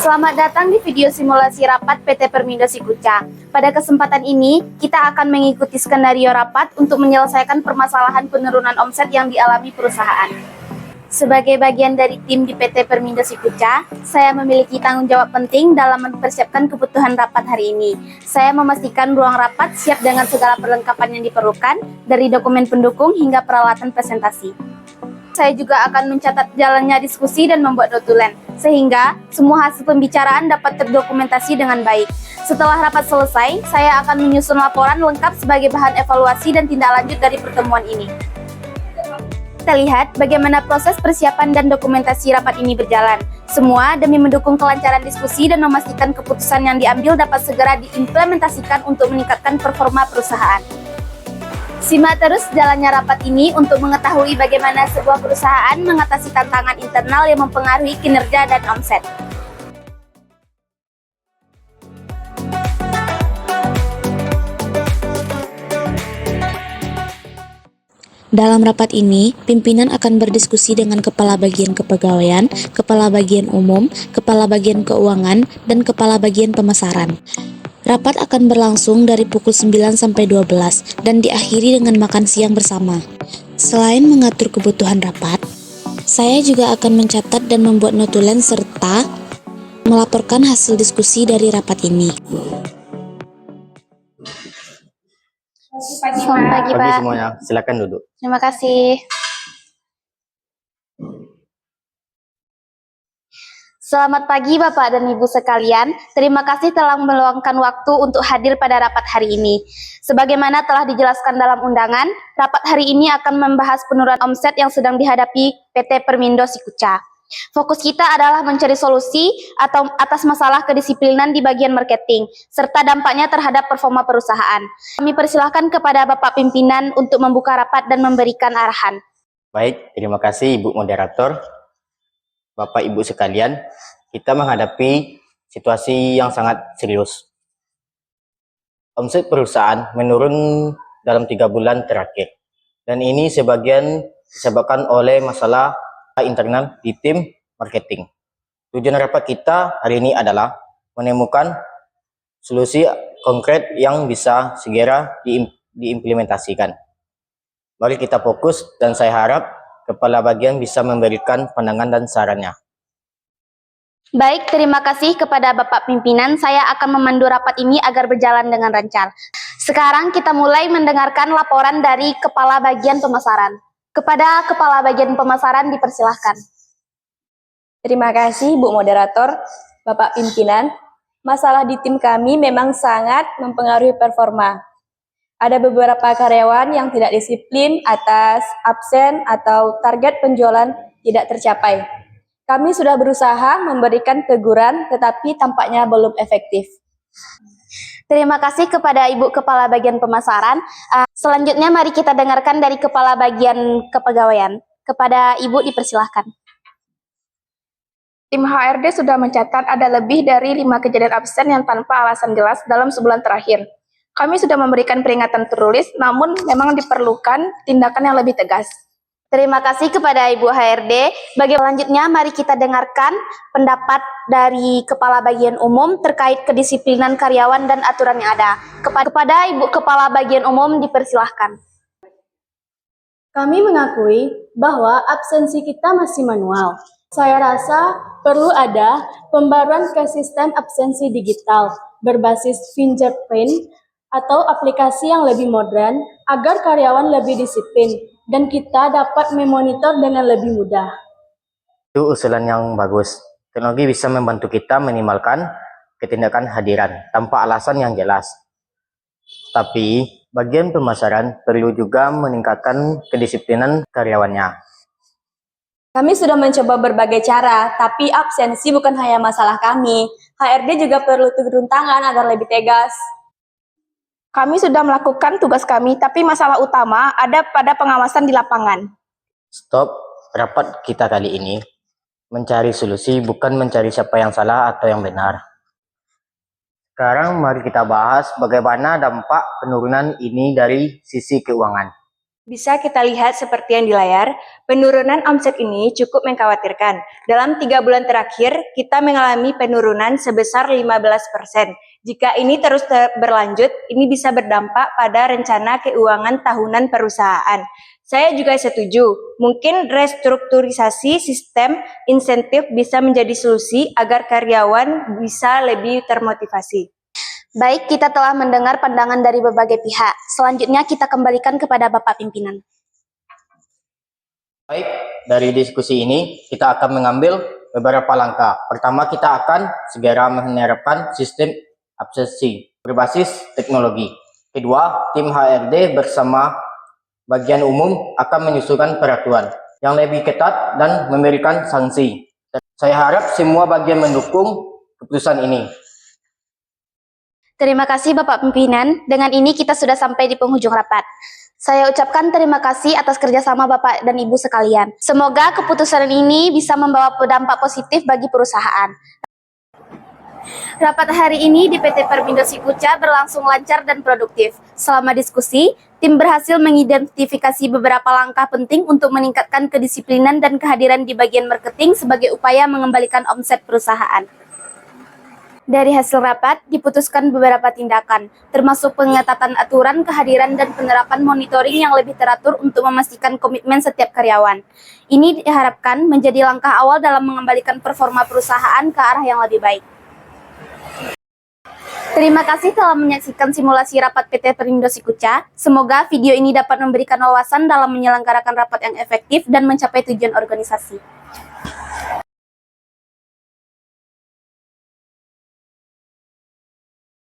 Selamat datang di video simulasi rapat PT Permindo Sikuca. Pada kesempatan ini, kita akan mengikuti skenario rapat untuk menyelesaikan permasalahan penurunan omset yang dialami perusahaan. Sebagai bagian dari tim di PT Permindo Sikuca, saya memiliki tanggung jawab penting dalam mempersiapkan kebutuhan rapat hari ini. Saya memastikan ruang rapat siap dengan segala perlengkapan yang diperlukan, dari dokumen pendukung hingga peralatan presentasi. Saya juga akan mencatat jalannya diskusi dan membuat notulen, sehingga semua hasil pembicaraan dapat terdokumentasi dengan baik. Setelah rapat selesai, saya akan menyusun laporan lengkap sebagai bahan evaluasi dan tindak lanjut dari pertemuan ini. Kita lihat bagaimana proses persiapan dan dokumentasi rapat ini berjalan. Semua demi mendukung kelancaran diskusi dan memastikan keputusan yang diambil dapat segera diimplementasikan untuk meningkatkan performa perusahaan. Simak terus jalannya rapat ini untuk mengetahui bagaimana sebuah perusahaan mengatasi tantangan internal yang mempengaruhi kinerja dan omset. Dalam rapat ini, pimpinan akan berdiskusi dengan Kepala Bagian Kepegawaian, Kepala Bagian Umum, Kepala Bagian Keuangan, dan Kepala Bagian Pemasaran. Rapat akan berlangsung dari pukul 9 sampai 12 dan diakhiri dengan makan siang bersama. Selain mengatur kebutuhan rapat, saya juga akan mencatat dan membuat notulen serta melaporkan hasil diskusi dari rapat ini. Selamat pagi, Pak. Pagi semuanya, silakan duduk. Terima kasih. Selamat pagi Bapak dan Ibu sekalian. Terima kasih telah meluangkan waktu untuk hadir pada rapat hari ini. Sebagaimana telah dijelaskan dalam undangan, rapat hari ini akan membahas penurunan omset yang sedang dihadapi PT Permindo Sikuca. Fokus kita adalah mencari solusi atau atas masalah kedisiplinan di bagian marketing, serta dampaknya terhadap performa perusahaan. Kami persilahkan kepada Bapak Pimpinan untuk membuka rapat dan memberikan arahan. Baik, terima kasih Ibu Moderator. Bapak Ibu sekalian, kita menghadapi situasi yang sangat serius. Omset perusahaan menurun dalam 3 bulan terakhir. Dan ini sebagian disebabkan oleh masalah internal di tim marketing. Tujuan rapat kita hari ini adalah menemukan solusi konkret yang bisa segera diimplementasikan. Mari kita fokus dan saya harap Kepala Bagian bisa memberikan pandangan dan sarannya. Baik, terima kasih kepada Bapak Pimpinan. Saya akan memandu rapat ini agar berjalan dengan lancar. Sekarang kita mulai mendengarkan laporan dari Kepala Bagian Pemasaran. Kepada Kepala Bagian Pemasaran dipersilahkan. Terima kasih Bu Moderator, Bapak Pimpinan. Masalah di tim kami memang sangat mempengaruhi performa. Ada beberapa karyawan yang tidak disiplin atas absen atau target penjualan tidak tercapai. Kami sudah berusaha memberikan teguran, tetapi tampaknya belum efektif. Terima kasih kepada Ibu Kepala Bagian Pemasaran. Selanjutnya mari kita dengarkan dari Kepala Bagian Kepegawaian. Kepada Ibu dipersilahkan. Tim HRD sudah mencatat ada lebih dari 5 kejadian absen yang tanpa alasan jelas dalam sebulan terakhir. Kami sudah memberikan peringatan tertulis, namun memang diperlukan tindakan yang lebih tegas. Terima kasih kepada Ibu HRD. Selanjutnya mari kita dengarkan pendapat dari Kepala Bagian Umum terkait kedisiplinan karyawan dan aturan yang ada. Kepada Ibu Kepala Bagian Umum dipersilahkan. Kami mengakui bahwa absensi kita masih manual. Saya rasa perlu ada pembaruan ke sistem absensi digital berbasis fingerprint atau aplikasi yang lebih modern agar karyawan lebih disiplin dan kita dapat memonitor dengan lebih mudah. Itu usulan yang bagus. Teknologi bisa membantu kita minimalkan ketindakan hadiran tanpa alasan yang jelas. Tapi bagian pemasaran perlu juga meningkatkan kedisiplinan karyawannya. Kami sudah mencoba berbagai cara, tapi absensi bukan hanya masalah kami. HRD juga perlu turun tangan agar lebih tegas. Kami sudah melakukan tugas kami, tapi masalah utama ada pada pengawasan di lapangan. Stop rapat kita kali ini. Mencari solusi bukan mencari siapa yang salah atau yang benar. Sekarang mari kita bahas bagaimana dampak penurunan ini dari sisi keuangan. Bisa kita lihat seperti yang di layar, penurunan omset ini cukup mengkhawatirkan. Dalam 3 bulan terakhir, kita mengalami penurunan sebesar 15%. Jika ini terus berlanjut, ini bisa berdampak pada rencana keuangan tahunan perusahaan. Saya juga setuju, mungkin restrukturisasi sistem insentif bisa menjadi solusi agar karyawan bisa lebih termotivasi. Baik, kita telah mendengar pandangan dari berbagai pihak. Selanjutnya kita kembalikan kepada Bapak Pimpinan. Baik, dari diskusi ini kita akan mengambil beberapa langkah. Pertama, kita akan segera menerapkan sistem absensi berbasis teknologi. Kedua, tim HRD bersama bagian umum akan menyusun peraturan yang lebih ketat dan memberikan sanksi. Saya harap semua bagian mendukung keputusan ini. Terima kasih Bapak Pimpinan. Dengan ini kita sudah sampai di penghujung rapat. Saya ucapkan terima kasih atas kerjasama Bapak dan Ibu sekalian. Semoga keputusan ini bisa membawa dampak positif bagi perusahaan. Rapat hari ini di PT Permindo Sikuca berlangsung lancar dan produktif. Selama diskusi, tim berhasil mengidentifikasi beberapa langkah penting untuk meningkatkan kedisiplinan dan kehadiran di bagian marketing sebagai upaya mengembalikan omset perusahaan. Dari hasil rapat, diputuskan beberapa tindakan, termasuk pengetatan aturan, kehadiran, dan penerapan monitoring yang lebih teratur untuk memastikan komitmen setiap karyawan. Ini diharapkan menjadi langkah awal dalam mengembalikan performa perusahaan ke arah yang lebih baik. Terima kasih telah menyaksikan simulasi rapat PT Perindo Sikuca. Semoga video ini dapat memberikan wawasan dalam menyelenggarakan rapat yang efektif dan mencapai tujuan organisasi.